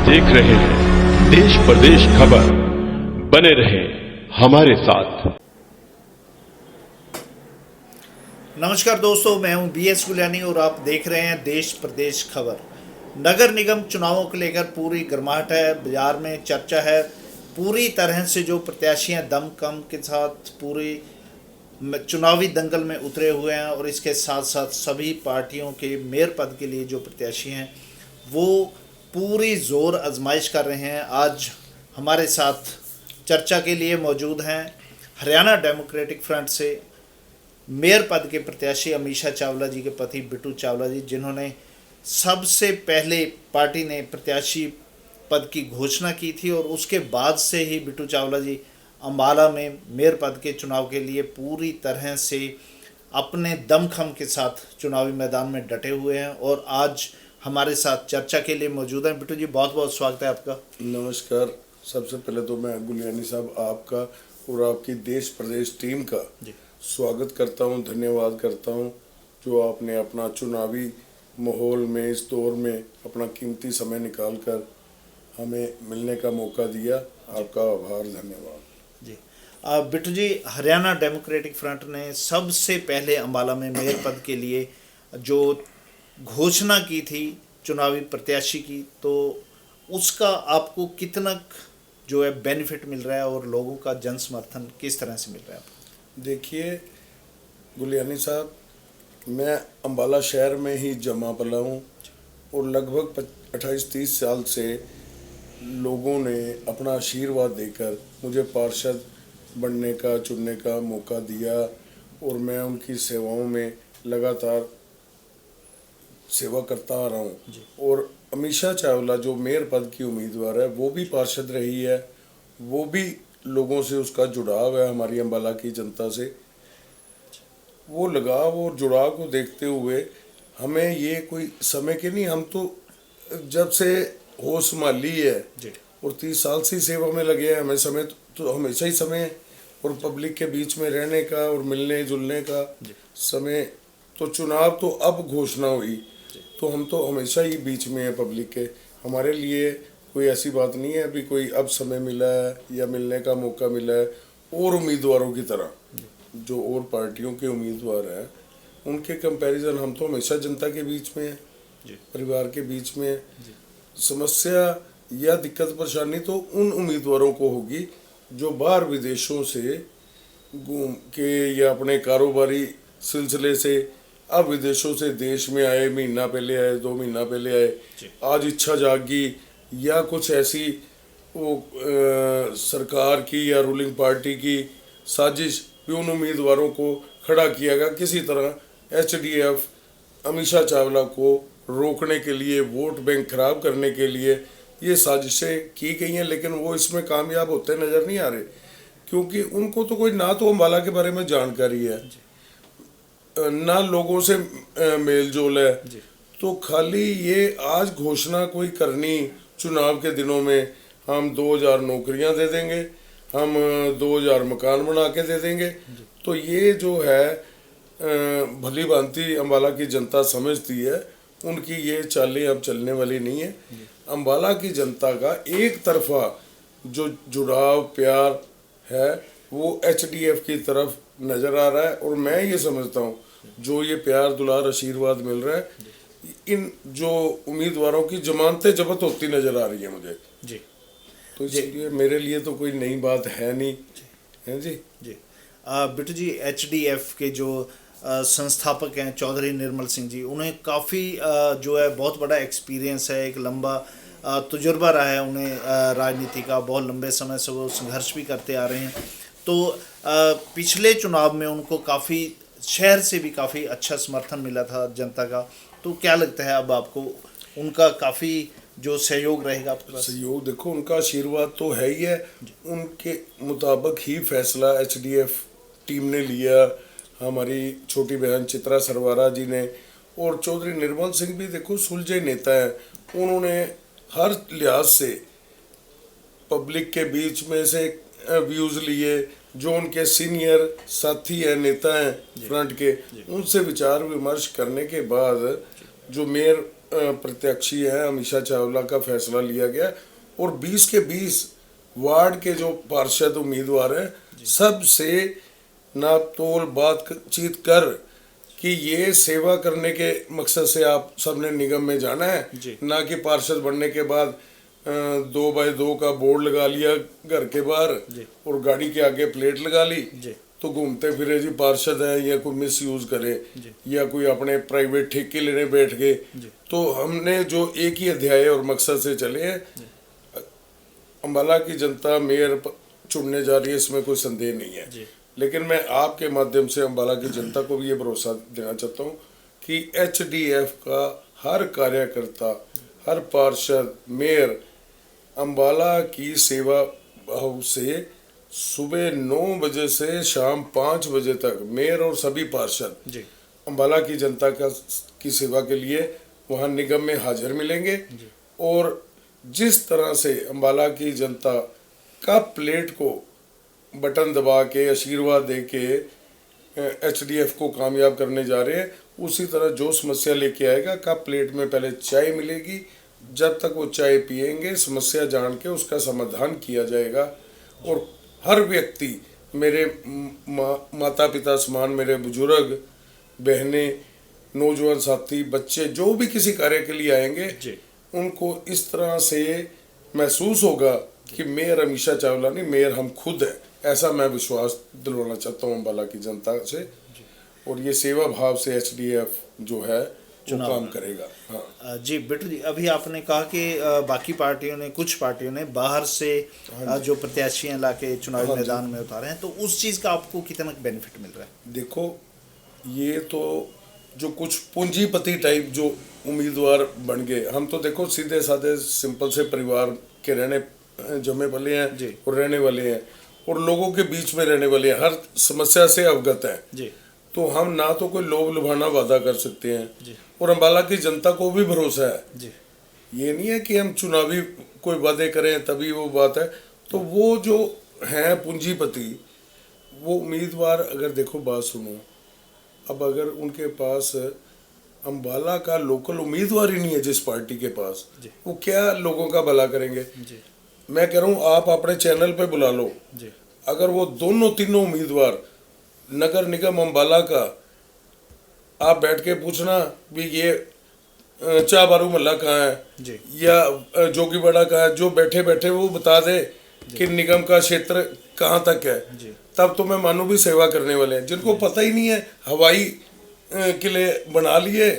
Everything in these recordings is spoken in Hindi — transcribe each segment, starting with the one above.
देख रहे हैं देश प्रदेश खबर। बने रहे हमारे साथ। नमस्कार दोस्तों, मैं हूं BS गुलियानी और आप देख रहे हैं देश प्रदेश खबर। नगर निगम चुनावों को लेकर पूरी गर्माहट है, बाजार में चर्चा है। पूरी तरह से जो प्रत्याशी हैं दमखम के साथ पूरी चुनावी दंगल में उतरे हुए हैं और इसके साथ साथ सभी पार्टियों के मेयर पद के लिए जो प्रत्याशी हैं वो पूरी जोर आजमाइश कर रहे हैं। आज हमारे साथ चर्चा के लिए मौजूद हैं हरियाणा डेमोक्रेटिक फ्रंट से मेयर पद के प्रत्याशी अमीषा चावला जी के पति बिट्टू चावला जी, जिन्होंने सबसे पहले पार्टी ने प्रत्याशी पद की घोषणा की थी और उसके बाद से ही बिट्टू चावला जी अम्बाला में मेयर पद के चुनाव के लिए पूरी तरह से अपने दमखम के साथ चुनावी मैदान में डटे हुए हैं और आज हमारे साथ चर्चा के लिए मौजूद हैं। बिट्टू जी, बहुत बहुत स्वागत है आपका। नमस्कार। सबसे पहले तो मैं गुलियानी साहब आपका और आपकी देश प्रदेश टीम का स्वागत करता हूं, धन्यवाद करता हूं जो आपने अपना चुनावी माहौल में इस दौर में अपना कीमती समय निकाल कर हमें मिलने का मौका दिया। आपका आभार, धन्यवाद जी। बिट्टू जी, हरियाणा डेमोक्रेटिक फ्रंट ने सबसे पहले अम्बाला में मेयर पद के लिए जो घोषणा की थी चुनावी प्रत्याशी की, तो उसका आपको कितना जो है बेनिफिट मिल रहा है और लोगों का जन समर्थन किस तरह से मिल रहा है आपको? देखिए गुलियानी साहब, मैं अम्बाला शहर में ही जमा पला हूँ और लगभग 28-30 साल से लोगों ने अपना आशीर्वाद देकर मुझे पार्षद बनने का, चुनने का मौका दिया और मैं उनकी सेवाओं में लगातार सेवा करता आ रहा हूँ। और अमीषा चावला जो मेयर पद की उम्मीदवार है वो भी पार्षद रही है, वो भी लोगों से उसका जुड़ाव है, हमारी अम्बाला की जनता से। वो लगाव और जुड़ाव को देखते हुए हमें ये कोई समय के नहीं, हम तो जब से होश संभाली है और 30 साल से सेवा में लगे हैं, हमें समय तो हमेशा ही समय है और पब्लिक के बीच में रहने का और मिलने जुलने का समय। तो चुनाव तो अब घोषणा हुई तो हम तो हमेशा ही बीच में है पब्लिक के। हमारे लिए कोई ऐसी बात नहीं है अभी कोई अब समय मिला है या मिलने का मौका मिला है। और उम्मीदवारों की तरह जो और पार्टियों के उम्मीदवार हैं उनके कंपैरिजन हम तो हमेशा जनता के बीच में है, परिवार के बीच में है। समस्या या दिक्कत परेशानी तो उन उम्मीदवारों को होगी जो बाहर विदेशों से घूम के या अपने कारोबारी सिलसिले से अब विदेशों से देश में आए, महीना पहले आए, 2 महीना पहले आए, आज इच्छा जागी या कुछ ऐसी वो सरकार की या रूलिंग पार्टी की साजिश भी उन उम्मीदवारों को खड़ा किया गया किसी तरह HDF अमीषा चावला को रोकने के लिए, वोट बैंक खराब करने के लिए ये साजिशें की गई हैं। लेकिन वो इसमें कामयाब होते नज़र नहीं आ रहे क्योंकि उनको तो कोई ना तो अम्बाला के बारे में जानकारी है ना लोगों से मेल जोल है। तो खाली ये आज घोषणा कोई करनी चुनाव के दिनों में हम 2000 नौकरियां दे देंगे, हम 2000 मकान बना के दे देंगे, तो ये जो है भली भांति अम्बाला की जनता समझती है। उनकी ये चालें अब चलने वाली नहीं है। अम्बाला की जनता का एक तरफा जो जुड़ाव प्यार है वो HDF की तरफ नज़र आ रहा है और मैं ये समझता हूँ जो ये प्यार दुलार आशीर्वाद मिल रहा है इन जो उम्मीदवारों की जमानतें जब्त होती नज़र आ रही है मुझे जी। तो इसलिए मेरे लिए तो कोई नई बात है नहीं है जी। बिट्टू जी, HDF के जो संस्थापक हैं चौधरी निर्मल सिंह जी, उन्हें काफ़ी जो है बहुत बड़ा एक्सपीरियंस है, एक लंबा तजुर्बा रहा है उन्हें राजनीति का, बहुत लंबे समय से वो संघर्ष भी करते आ रहे हैं। तो पिछले चुनाव में उनको काफ़ी शहर से भी काफ़ी अच्छा समर्थन मिला था जनता का। तो क्या लगता है अब आपको उनका काफ़ी जो सहयोग रहेगा आपके पास? सहयोग देखो, उनका आशीर्वाद तो है ही है, उनके मुताबिक ही फैसला HDF टीम ने लिया, हमारी छोटी बहन चित्रा सरवारा जी ने। और चौधरी निर्मल सिंह भी देखो सुलझे नेता हैं, उन्होंने हर लिहाज से पब्लिक के बीच में से व्यूज़ लिए, जो उनके सीनियर साथी हैं, नेता हैं फ्रंट के, उनसे विचार विमर्श करने के बाद जो मेयर प्रत्याशी हैं अमीषा चावला का फैसला लिया गया और 20 के 20 वार्ड के जो पार्षद उम्मीदवार हैं सबसे नापतोल बातचीत कर कि ये सेवा करने के मकसद से आप सबने निगम में जाना है, ना कि पार्षद बनने के बाद 2x2 का बोर्ड लगा लिया घर के बाहर और गाड़ी के आगे प्लेट लगा ली तो घूमते फिरे जी पार्षद है, या कोई मिस यूज करे या कोई अपने प्राइवेट ठेके लेने बैठ गए। तो हमने जो एक ही अध्याय और मकसद से चले हैं, अम्बाला की जनता मेयर चुनने जा रही है, इसमें कोई संदेह नहीं है। लेकिन मैं आपके माध्यम से अम्बाला की जनता को भी ये भरोसा देना चाहता हूँ कि एचडीएफ का हर कार्यकर्ता, हर पार्षद, मेयर अम्बाला की सेवा भाव से सुबह 9 बजे से शाम 5 बजे तक मेयर और सभी पार्षद अम्बाला की जनता की सेवा के लिए वहाँ निगम में हाजिर मिलेंगे। और जिस तरह से अम्बाला की जनता कप प्लेट को बटन दबा के आशीर्वाद दे के एचडीएफ को कामयाब करने जा रहे हैं, उसी तरह जो समस्या लेके आएगा कप प्लेट में पहले चाय मिलेगी, जब तक वो चाय पिएंगे समस्या जान के उसका समाधान किया जाएगा। और हर व्यक्ति, मेरे माता पिता समान मेरे बुजुर्ग, बहनें, नौजवान साथी, बच्चे जो भी किसी कार्य के लिए आएंगे उनको इस तरह से महसूस होगा कि मेयर अमीषा चावला नहीं, मेयर हम खुद हैं। ऐसा मैं विश्वास दिलवाना चाहता हूँ अम्बाला की जनता से। और ये सेवा भाव से एचडीएफ जो है वो काम करेगा। हाँ जी बिट्टू जी, अभी आपने कहा कि बाकी पार्टियों ने, कुछ पार्टियों ने बाहर से जो प्रत्याशी हैं लाके चुनावी मैदान में उतारे हैं, तो उस चीज़ का आपको कितना बेनिफिट मिल रहा है? देखो, ये तो जो कुछ पूंजीपति टाइप जो उम्मीदवार बन गए, हम तो देखो सीधे साधे सिंपल से परिवार के रहने जमे वाले हैं और रहने वाले हैं और लोगों के बीच में रहने वाले हैं, हर समस्या से अवगत हैं। तो हम ना तो कोई लोभ लुभाना वादा कर सकते हैं और अम्बाला की जनता को भी भरोसा है। ये नहीं है कि हम चुनावी कोई वादे करें तभी वो बात है। तो वो जो हैं पूंजीपति, वो उम्मीदवार, अगर देखो बात सुनो, अब अगर उनके पास अम्बाला का लोकल उम्मीदवार ही नहीं है जिस पार्टी के पास, वो क्या लोगों का भला करेंगे? मैं कह रहा हूँ आप अपने चैनल पे बुला लो, अगर वो दोनों तीनों उम्मीदवार नगर निगम अम्बाला का, आप बैठ के पूछना भी ये चाबारू महल्ला कहाँ है या जोगीवाड़ा कहाँ है, जो बैठे बैठे वो बता दे कि निगम का क्षेत्र कहाँ तक है, तब तो मैं मानू भी सेवा करने वाले हैं। जिनको पता ही नहीं है, हवाई किले बना लिए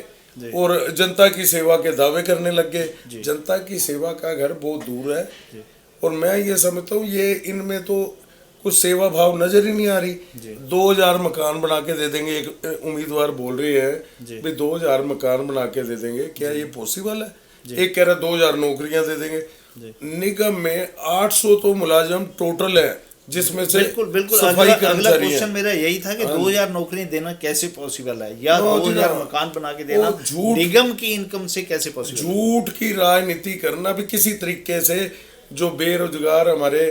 और जनता की सेवा के दावे करने लग गए। जनता की सेवा का घर बहुत दूर है और मैं ये समझता हूँ ये इनमें तो कुछ सेवा भाव नजर ही नहीं आ रही। 2000 मकान बना के दे देंगे, एक उम्मीदवार बोल रहे हैं भाई 2000 मकान बना के दे देंगे, क्या ये पॉसिबल है? एक कह रहा है 2000 नौकरियां दे देंगे। निगम में 800 तो मुलाजिम टोटल है, जिसमें से बिल्कुल अगला क्वेश्चन मेरा यही था कि 2000 नौकरियां देना कैसे पॉसिबल है, या 2000 मकान बना के देना निगम की इनकम से कैसे पॉसिबल? झूठ की राजनीति करना भी किसी तरीके से, जो बेरोजगार हमारे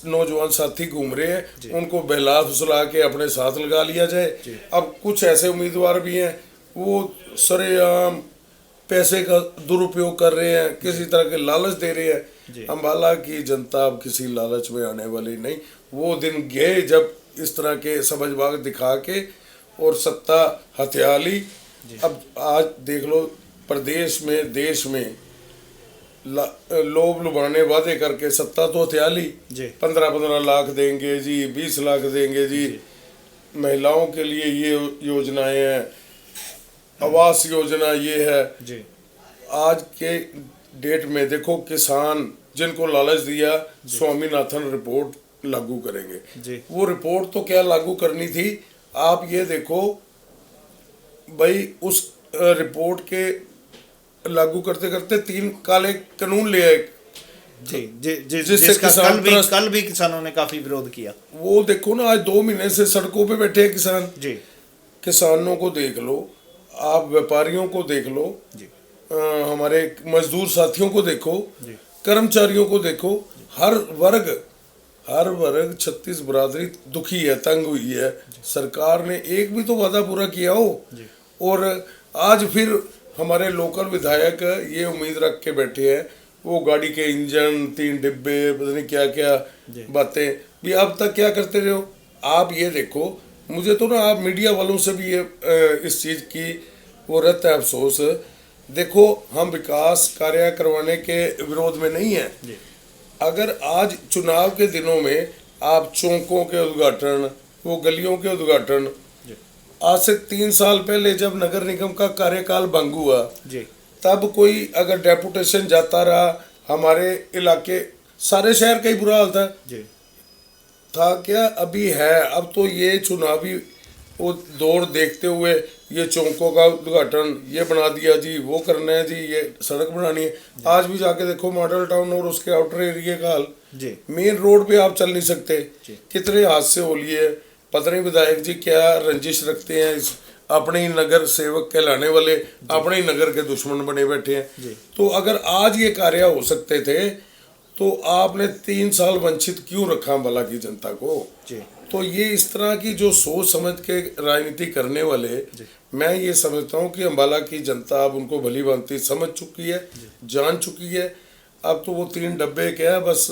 नौजवान साथी घूम रहे हैं उनको बहला फुसला के अपने साथ लगा लिया जाए। अब कुछ ऐसे उम्मीदवार भी हैं वो सरेआम पैसे का दुरुपयोग कर रहे हैं, किसी तरह के लालच दे रहे हैं। अम्बाला की जनता अब किसी लालच में आने वाली नहीं। वो दिन गए जब इस तरह के समझबाग दिखा के और सत्ता हथिया ली। अब आज देख लो, प्रदेश में, देश में लोभ लुभाने वादे करके सत्ता तो हथिया ली। 15-15 लाख देंगे जी, 20 लाख देंगे जी, महिलाओं के लिए ये योजनाएं हैं, आवास योजना ये है। आज के डेट में देखो, किसान जिनको लालच दिया स्वामीनाथन रिपोर्ट लागू करेंगे, वो रिपोर्ट तो क्या लागू करनी थी, आप ये देखो भाई, उस रिपोर्ट के लागू करते करते 3 काले कानून ले आए जिसका कल भी किसानों ने काफी विरोध किया। वो देखो ना, आज 2 महीने से सड़कों पे बैठे हैं किसान। किसानों को देख लो, आप व्यापारियों को देख लो, हमारे मजदूर साथियों को देखो, कर्मचारियों को देखो, हर वर्ग 36 बरादरी दुखी है, तंग हुई है। सरकार ने एक भी तो वादा पूरा किया हो। और आज फिर हमारे लोकल विधायक ये उम्मीद रख के बैठे हैं, वो गाड़ी के इंजन, 3 डिब्बे, पता नहीं क्या क्या बातें भी। अब तक क्या करते रहे हो आप? ये देखो, मुझे तो ना आप मीडिया वालों से भी ये इस चीज़ की वो रहता है अफसोस। देखो, हम विकास कार्य करवाने के विरोध में नहीं है। अगर आज चुनाव के दिनों में आप चौकों के उद्घाटन, वो गलियों के उद्घाटन, आज से 3 साल पहले जब नगर निगम का कार्यकाल भंग हुआ तब कोई अगर डेपुटेशन जाता रहा, हमारे इलाके सारे शहर का ही बुरा हाल था क्या? अभी है। अब तो ये चुनावी वो दौर देखते हुए ये चौकों का उद्घाटन ये बना दिया जी, वो करना है जी, ये सड़क बनानी है। आज भी जाके देखो मॉडल टाउन और उसके आउटर एरिया का हाल, मेन रोड पे आप चल नहीं सकते। कितने हादसे हो लिए, पता नहीं विधायक जी क्या रंजिश रखते हैं, इस अपने ही नगर सेवक कहलाने वाले अपने ही नगर के दुश्मन बने बैठे हैं। तो अगर आज ये कार्य हो सकते थे तो आपने 3 साल वंचित क्यों रखा अम्बाला की जनता को? तो ये इस तरह की जो सोच समझ के राजनीति करने वाले, मैं ये समझता हूँ कि अम्बाला की जनता अब उनको भली भांति समझ चुकी है, जान चुकी है। अब तो वो 3 डब्बे क्या है, बस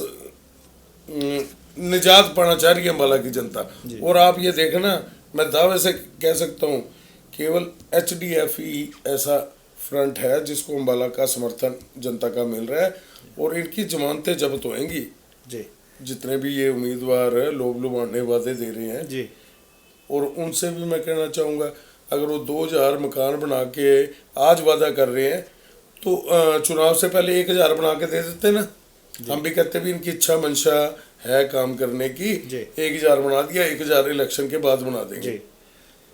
निजात पाना चाह रही है अम्बाला की जनता। और आप ये देखना, मैं दावे से कह सकता हूँ केवल HDFE ऐसा फ्रंट है जिसको अम्बाला का समर्थन जनता का मिल रहा है, और इनकी जमानतें जब्त होएंगी। जितने भी ये उम्मीदवार लोभ लुभाने वादे दे रहे हैं और उनसे भी मैं कहना चाहूँगा, अगर वो 2000 मकान बना के आज वादा कर रहे हैं तो चुनाव से पहले 1000 बना के दे देते ना। हम भी कहते भी इनकी इच्छा मंशा है काम करने की, 1000 बना दिया, 1000 इलेक्शन के बाद बना देंगे।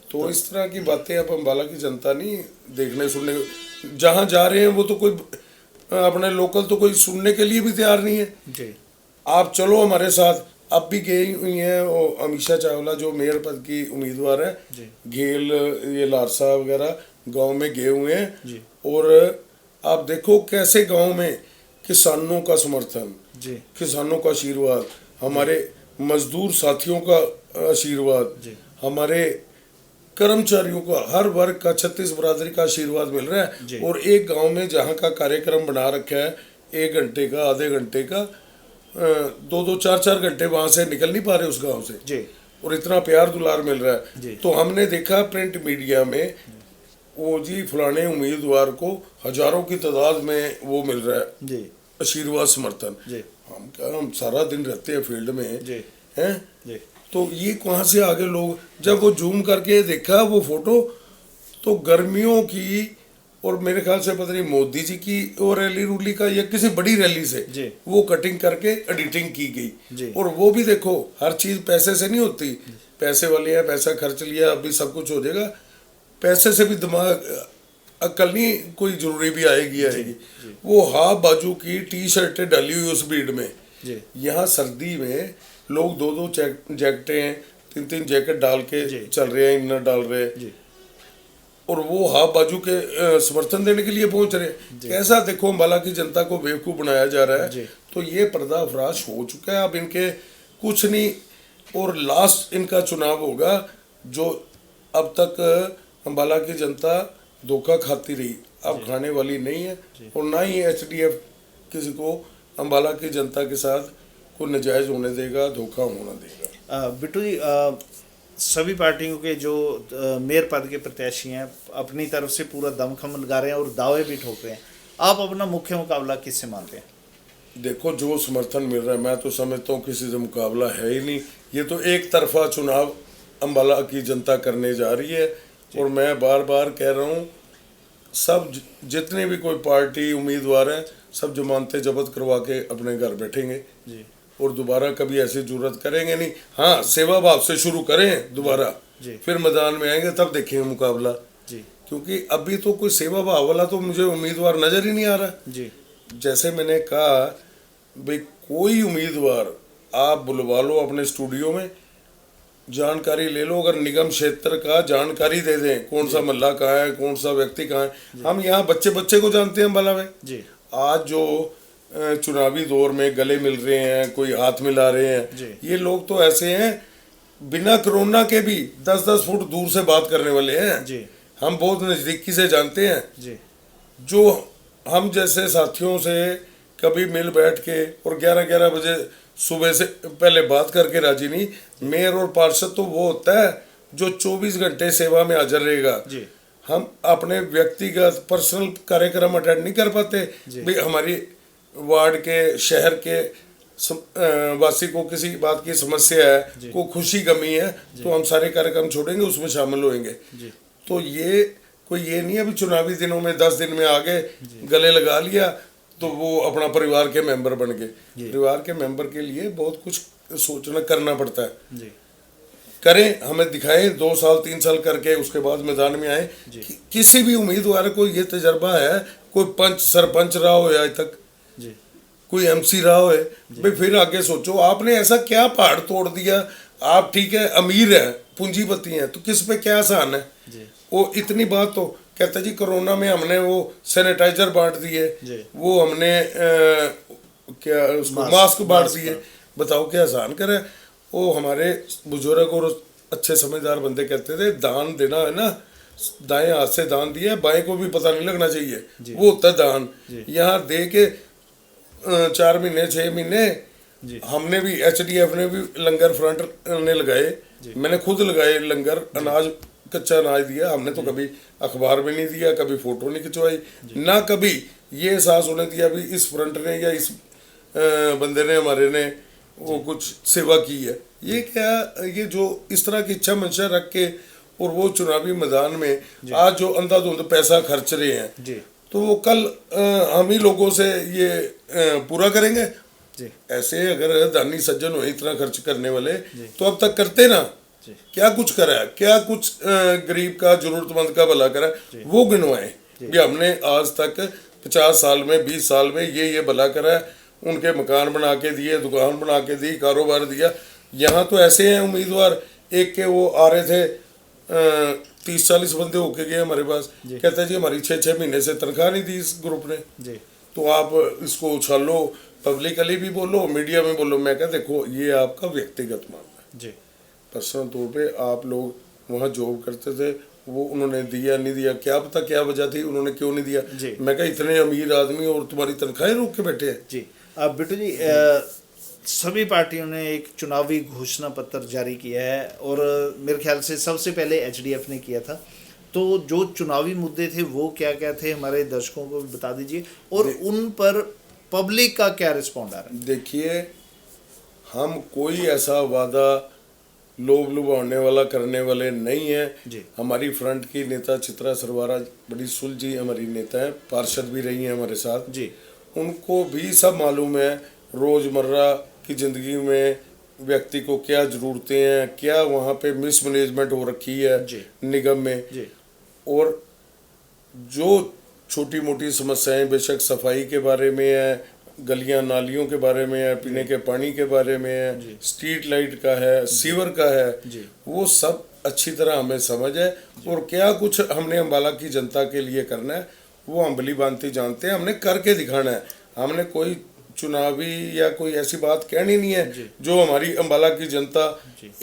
तो इस तरह की बातें अब अम्बाला की जनता नहीं देखने सुनने, जहाँ जा रहे हैं वो तो कोई अपने लोकल तो कोई सुनने के लिए भी तैयार नहीं है। आप चलो हमारे साथ। अब भी गई हुई हैं वो अमीषा चावला जो मेयर पद की उम्मीदवार है, घेल, ये लारसा वगैरह गांव में गए हुए हैं। और आप देखो कैसे गांव में किसानों का समर्थन, किसानों का आशीर्वाद, हमारे मजदूर साथियों का आशीर्वाद, हमारे कर्मचारियों का, हर वर्ग का, 36 बरादरी का आशीर्वाद मिल रहा है। और एक गांव में जहां का कार्यक्रम बना रखा है 1 घंटे का, आधे घंटे का, 2-2, 4-4 घंटे वहां से निकल नहीं पा रहे उस गांव से, और इतना प्यार दुलार मिल रहा है। तो हमने देखा प्रिंट मीडिया में वो जी फलाने उम्मीदवार को हजारों की तादाद में वो मिल रहा है आशीर्वाद समर्थन। हम सारा दिन रहते हैं फील्ड में हैं, तो ये कहाँ से आगे लोग, जब वो जूम करके देखा वो फोटो तो गर्मियों की, और मेरे ख्याल से पता नहीं मोदी जी की वो रैली रूली का या किसी बड़ी रैली से वो कटिंग करके एडिटिंग की गई। और वो भी देखो, हर चीज पैसे से नहीं होती, पैसे वाले हैं, पैसा खर्च लिया अभी सब कुछ हो जाएगा, पैसे से भी दिमाग अक्ल नहीं कोई जरूरी भी आएगी। वो हाफ बाजू की टी-शर्टें डाली हुई उस भीड़ में, यहाँ सर्दी में लोग 2-2 जैकेटें, 3-3 जैकेट डाल के चल रहे हैं, इनर डाल रहे हैं, और वो हाफ बाजू के समर्थन देने के लिए पहुंच रहे हैं। कैसा देखो अम्बाला की जनता को बेवकूफ़ बनाया जा रहा है। तो ये पर्दाफाश हो चुका है, अब इनके कुछ नहीं। और लास्ट इनका चुनाव होगा जो अब तक अम्बाला की जनता धोखा खाती रही, अब खाने वाली नहीं है। और ना ही HDF किसी को अम्बाला की जनता के साथ को नजायज़ होने देगा, धोखा होना देगा। बिट्टू जी, सभी पार्टियों के जो मेयर पद के प्रत्याशी हैं अपनी तरफ से पूरा दमखम लगा रहे हैं और दावे भी ठोक रहे हैं, आप अपना मुख्य मुकाबला किससे मानते हैं? देखो, जो समर्थन मिल रहा है मैं तो समझता हूँ किसी से मुकाबला है ही नहीं। ये तो एक तरफा चुनाव अम्बाला की जनता करने जा रही है। और मैं बार बार कह रहा हूँ, सब जितने भी कोई पार्टी उम्मीदवार हैं सब जमानतें जब्त करवा के अपने घर बैठेंगे और दोबारा कभी ऐसी जरूरत करेंगे नहीं। हाँ, सेवा भाव से शुरू करें दोबारा, फिर मैदान में आएंगे तब देखेंगे मुकाबला। क्योंकि अभी तो कोई सेवा भाव वाला तो मुझे उम्मीदवार नजर ही नहीं आ रहा। जैसे मैंने कहा भाई, कोई उम्मीदवार आप बुलवा लो अपने स्टूडियो में, जानकारी ले लो, अगर निगम क्षेत्र का जानकारी दे दें, कौन सा मोहल्ला कहाँ है, कौन सा व्यक्ति कहाँ है। हम यहाँ बच्चे बच्चे को जानते हैं अम्बाला में। आज जो चुनावी दौर में गले मिल रहे हैं, कोई हाथ मिला रहे हैं, ये लोग तो ऐसे हैं बिना कोरोना के भी 10-10 फुट दूर से बात करने वाले हैं। हम बहुत नजदीकी से जानते हैं। जो हम जैसे साथियों से कभी मिल बैठ के और 11-11 बजे सुबह से पहले बात करके राजी नहीं। मेयर और पार्षद तो वो होता है जो 24 घंटे सेवा में हाजिर रहेगा। जी। हम अपने व्यक्तिगत पर्सनल कार्यक्रम अटेंड नहीं कर पाते। भाई हमारी वार्ड के शहर के वासी को किसी बात की समस्या है, को खुशी गमी है, तो हम सारे कार्यक्रम छोड़ेंगे, उसमें शामिल होंगे। तो ये कोई ये नहीं है अभी चुनावी दिनों में 10 दिन में आगे गले लगा लिया तो वो अपना परिवार के मेंबर बन गए। परिवार के मेंबर के लिए बहुत कुछ सोचना करना पड़ता है। करें, हमें दिखाएं 2 साल 3 साल करके, उसके बाद मैदान में आए। किसी भी उम्मीदवार को ये तजर्बा है, कोई पंच सरपंच रहा हो आज तक, कोई एमसी रहा हो, भाई फिर आगे सोचो आपने ऐसा क्या पहाड़ तोड़ दिया। आप ठीक है अमीर है, पूंजीपति हैं, तो किस पे क्या आसान है। वो इतनी बात तो कहता जी कोरोना में हमने वो सैनिटाइजर बांट दिए, वो हमने क्या उसको मास्क बांट दिए, बताओ क्या आसान करे। वो हमारे बुजुर्ग और अच्छे समझदार बंदे कहते थे दान देना है ना, दाएं हाथ से दान दिया, बाएं को भी पता नहीं लगना चाहिए, वो होता है दान। यहाँ दे के 4 महीने 6 महीने हमने भी HDF ने भी लंगर फ्रंट ने लगाए, मैंने खुद लगाए लंगर, अनाज कच्चा अनाज दिया। हमने तो कभी अखबार में नहीं दिया, कभी फोटो नहीं खिंचवाई, ना कभी ये एहसास होने दिया भी इस फ्रंट ने या इस बंदे ने हमारे ने वो कुछ सेवा की है। ये क्या, ये जो इस तरह की इच्छा मंशा रख के और वो चुनावी मैदान में आज जो अंधाधुंध पैसा खर्च रहे हैं, तो वो कल हम ही लोगों से ये पूरा करेंगे। ऐसे अगर दानी सज्जन हो इतना खर्च करने वाले तो अब तक करते ना, क्या कुछ करा है, क्या कुछ गरीब का जरूरतमंद का भला करा, वो गिनवाए भी हमने आज तक 50 साल में 20 साल में ये भला करा है। उनके मकान बना के दिए, दुकान बना के दी, कारोबार दिया। यहाँ तो ऐसे हैं उम्मीदवार, एक के वो आ रहे थे 30-40 बंदे होके गए हमारे पास, कहते जी हमारी 6-6 महीने से तनख्वाह नहीं दी इस ग्रुप ने, तो आप इसको उछालो, पब्लिकली भी बोलो, मीडिया में बोलो। मैं कहा देखो ये आपका व्यक्तिगत मामला है, पर्सनल तौर पे आप लोग वहाँ जॉब करते थे, वो उन्होंने दिया नहीं दिया, क्या पता क्या वजह थी, उन्होंने क्यों नहीं दिया। मैं कहा इतने अमीर आदमी और तुम्हारी तनख्वाहें रोक के बैठे हैं। जी अब बिट्टू जी, सभी पार्टियों ने एक चुनावी घोषणा पत्र जारी किया है और मेरे ख्याल से सबसे पहले HDF ने किया था। तो जो चुनावी मुद्दे थे वो क्या क्या थे, हमारे दर्शकों को बता दीजिए, और उन पर पब्लिक का क्या रिस्पॉन्ड आ रहा है। देखिए, हम कोई ऐसा वादा लोभ लुभाने वाला करने वाले नहीं है। हमारी फ्रंट की नेता चित्रा सरवारा बड़ी सुलझी हमारी नेता है, पार्षद भी रही हैं हमारे साथ जी। उनको भी सब मालूम है रोजमर्रा की जिंदगी में व्यक्ति को क्या जरूरतें हैं, क्या वहाँ पे मिसमैनेजमेंट हो रखी है निगम में, और जो छोटी मोटी समस्याएं बेशक सफाई के बारे में है, गलियां नालियों के बारे में है, पीने के पानी के बारे में है, स्ट्रीट लाइट का है, सीवर का है, वो सब अच्छी तरह हमें समझ है। और क्या कुछ हमने अम्बाला की जनता के लिए करना है वो हम भली भांति जानते हैं, हमने करके दिखाना है। हमने कोई चुनावी या कोई ऐसी बात कहनी नहीं है जो हमारी अम्बाला की जनता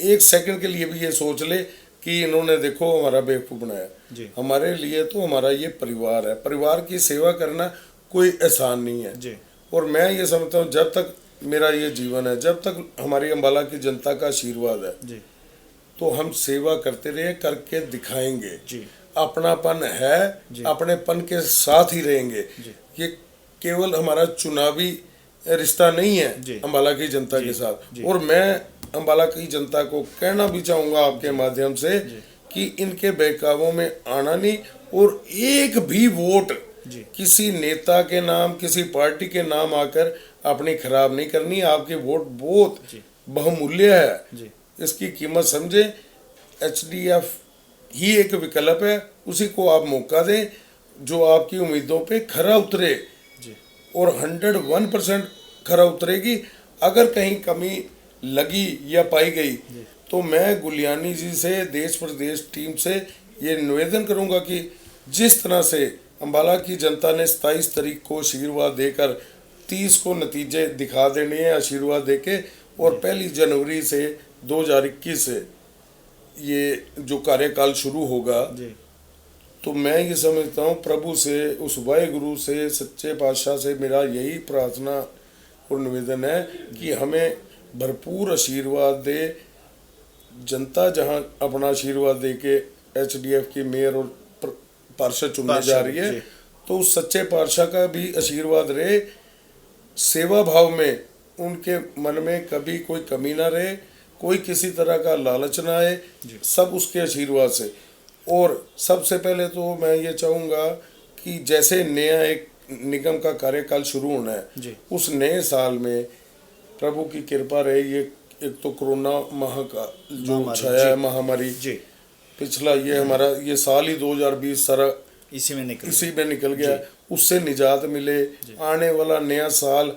एक सेकंड के लिए भी ये सोच ले कि इन्होंने देखो हमारा बेवकूफ़ बनाया। हमारे लिए तो हमारा ये परिवार है, परिवार की सेवा करना कोई एहसान नहीं है। और मैं ये समझता हूँ जब तक मेरा ये जीवन है, जब तक हमारी अम्बाला की जनता का आशीर्वाद है, तो हम सेवा करते रहे, करके दिखाएंगे। अपनापन है, अपनेपन के साथ ही रहेंगे। ये केवल हमारा चुनावी रिश्ता नहीं है अम्बाला की जनता के साथ। और मैं अम्बाला की जनता को कहना भी चाहूँगा आपके माध्यम से कि इनके बहकावों में आना नहीं, और एक भी वोट किसी नेता के नाम, किसी पार्टी के नाम आकर अपनी खराब नहीं करनी। आपकी वोट बहुत बहुमूल्य है, इसकी कीमत समझे। HDF ही एक विकल्प है, उसी को आप मौका दें जो आपकी उम्मीदों पे खरा उतरे, और 101% खरा उतरेगी। अगर कहीं कमी लगी या पाई गई तो मैं गुलियानी जी से, देश प्रदेश टीम से ये निवेदन करूंगा कि जिस तरह से अम्बाला की जनता ने 27 तारीख को आशीर्वाद देकर 30 को नतीजे दिखा देने हैं आशीर्वाद देके, और 1 जनवरी से 2021 से ये जो कार्यकाल शुरू होगा तो मैं ये समझता हूँ प्रभु से, उस वाहेगुरु से, सच्चे पातशाह से मेरा यही प्रार्थना और निवेदन है कि हमें भरपूर आशीर्वाद दे। जनता जहाँ अपना आशीर्वाद दे के HDF की मेयर और पार्षद चुनने जा रही है, तो उस सच्चे पातशाह का भी आशीर्वाद रहे, सेवा भाव में उनके मन में कभी कोई कमी ना रहे, कोई किसी तरह का लालच ना आए, सब उसके आशीर्वाद से। और सबसे पहले तो मैं ये चाहूँगा कि जैसे नया एक निगम का कार्यकाल शुरू होना है, उस नए साल में प्रभु की कृपा रहे। ये एक तो कोरोना माह का जो छाया है महामारी, पिछला ये हमारा ये साल ही 2020 सारा इसी में निकल गया, उससे निजात मिले। आने वाला नया साल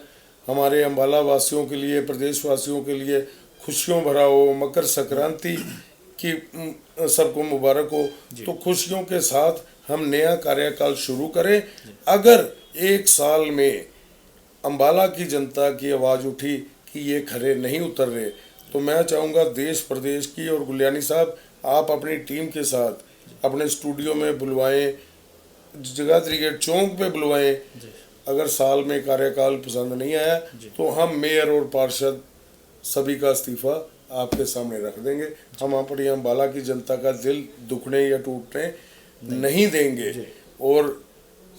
हमारे अम्बाला वासियों के लिए, प्रदेश वासियों के लिए खुशियों भरा हो। मकर संक्रांति की सबको मुबारक हो। तो खुशियों के साथ हम नया कार्यकाल शुरू करें। अगर एक साल में अम्बाला की जनता की आवाज़ उठी कि ये खरे नहीं उतर रहे, तो मैं चाहूँगा देश प्रदेश की, और गुलियानी साहब आप अपनी टीम के साथ अपने स्टूडियो में बुलवाएं, जगाधरी गेट चौक पे बुलवाएं। अगर साल में कार्यकाल पसंद नहीं आया तो हम मेयर और पार्षद सभी का इस्तीफा आपके सामने रख देंगे। हम अपनी अम्बाला की जनता का दिल दुखने या टूटने नहीं देंगे। और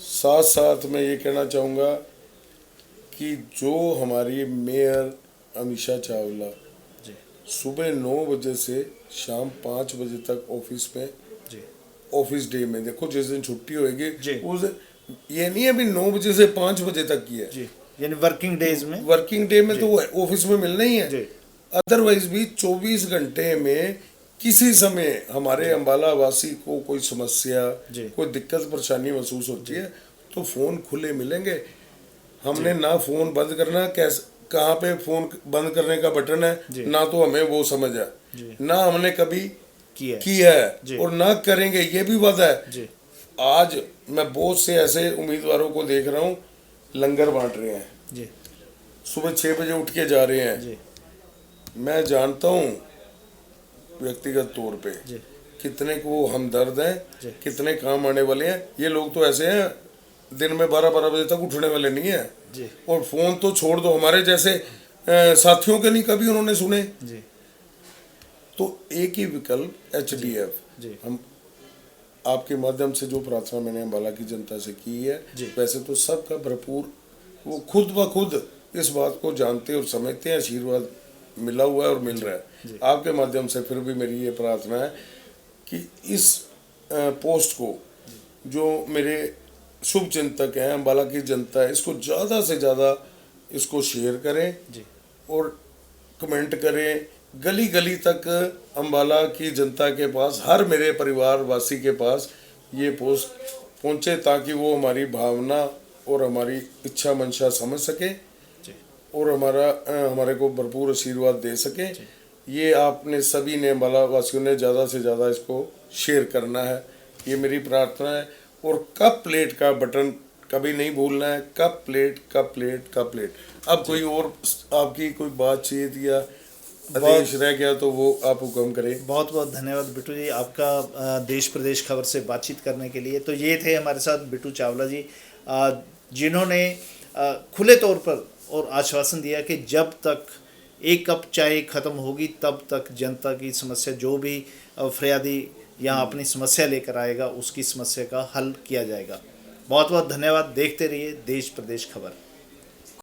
साथ साथ मैं ये कहना चाहूँगा कि जो हमारी मेयर अमीषा चावला सुबह 9 बजे से शाम 5 बजे तक ऑफिस में, ऑफिस डे में, देखो जिस दिन छुट्टी होगी उस ये नहीं है अभी 9 बजे से 5 बजे तक की है, यानी वर्किंग डे में तो ऑफिस में मिलना ही है। अदरवाइज भी 24 घंटे में किसी समय हमारे अम्बाला वासी को कोई समस्या, कोई दिक्कत परेशानी महसूस होती है तो फोन खुले मिलेंगे। हमने ना फोन बंद करना, कैसे कहाँ पे फोन बंद करने का बटन है, ना तो हमें वो समझ है, ना हमने कभी किया है और ना करेंगे, ये भी वादा है। आज मैं बहुत से ऐसे उम्मीदवारों को देख रहा हूँ लंगर बांट रहे हैं, सुबह 6 बजे उठ के जा रहे हैं। मैं जानता हूँ व्यक्तिगत तौर पे कितने को हमदर्द हैं, कितने काम आने वाले हैं। ये लोग तो ऐसे हैं दिन में 12-12 बजे तक उठने वाले नहीं है। और फोन तो छोड़ दो, हमारे जैसे साथियों के नहीं कभी उन्होंने सुने। तो एक ही विकल्प HDF। हम आपके माध्यम से जो प्रार्थना मैंने अम्बाला की जनता से की है, वैसे तो सबका भरपूर, वो खुद ब खुद इस बात को जानते और समझते हैं, आशीर्वाद मिला हुआ है और मिल रहा है। आपके माध्यम से फिर भी मेरी ये प्रार्थना है कि इस पोस्ट को जो मेरे शुभ चिंतक हैं, अम्बाला की जनता है, इसको ज़्यादा से ज़्यादा इसको शेयर करें और कमेंट करें। गली गली तक अम्बाला की जनता के पास, हर मेरे परिवार वासी के पास ये पोस्ट पहुँचे ताकि वो हमारी भावना और हमारी इच्छा मंशा समझ सके और हमारे को भरपूर आशीर्वाद दे सके। ये आपने सभी ने, अम्बाला वासियों ने ज़्यादा से ज़्यादा इसको शेयर करना है, ये मेरी प्रार्थना है। और कप प्लेट का बटन कभी नहीं भूलना है, cup plate cup plate cup plate. अब कोई और आपकी कोई बातचीत या आदेश रह गया तो वो आप हुक्म करें। बहुत बहुत धन्यवाद बिट्टू जी आपका देश प्रदेश खबर से बातचीत करने के लिए। तो ये थे हमारे साथ बिट्टू चावला जी, जिन्होंने खुले तौर पर और आश्वासन दिया कि जब तक एक कप चाय ख़त्म होगी तब तक जनता की समस्या, जो भी फरियादी यहाँ अपनी समस्या लेकर आएगा उसकी समस्या का हल किया जाएगा। बहुत बहुत धन्यवाद। देखते रहिए देश प्रदेश खबर।